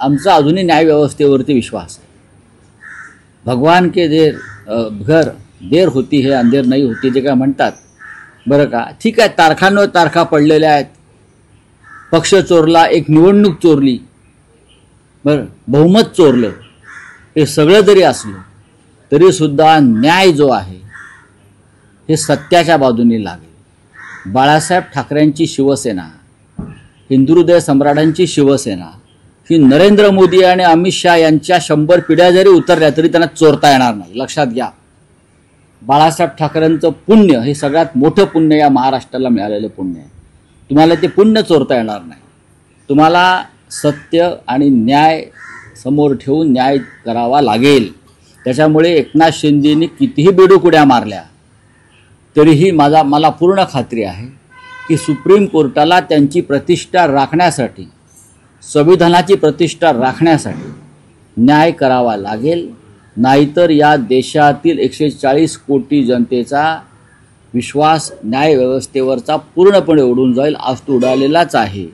आमचा अजूनही न्यायव्यवस्थेवरती विश्वास आहे। भगवान के घर देर होती है अंधेर नहीं होती जे काय म्हणतात बरं का, ठीक आहे, तारखांवर तारखा पडलेल्या आहेत, पक्ष चोरला, एक निवडणूक चोरली, बरं, बहुमत चोरलं, हे सगळं जरी असलं तरीसुद्धा न्याय जो आहे हे सत्याच्या बाजूने लागेल। बाळासाहेब ठाकरेंची शिवसेना, हिंदू हृदय सम्राटांची शिवसेना ही नरेंद्र मोदी आणि अमित शहा यांच्या 100 पिढ्या जरी उतरल्या तरी त्यांना चोरता येणार नाही, लक्षात घ्या। बाळासाहेब ठाकरेंचं पुण्य हे सगळ्यात मोठं पुण्य या महाराष्ट्राला मिळालेलं पुण्य आहे, तुम्हाला ते पुण्य चोरता येणार नाही। तुम्हाला सत्य आणि न्याय समोर ठेवून न्याय करावा लागेल। त्याच्यामुळे एकनाथ शिंदेंनी कितीही बेडूकुड्या मारल्या तरीही मला पूर्ण खात्री आहे की सुप्रीम कोर्टाला त्यांची प्रतिष्ठा राखण्यासाठी, संविधानाची प्रतिष्ठा राखण्यासाठी न्याय करावा लागेल, नाहीतर या देशातील 140 कोटी जनतेचा विश्वास न्यायव्यवस्थेवरचा पूर्णपणे उडून जाईल। आज तो उडालेलाच आहे।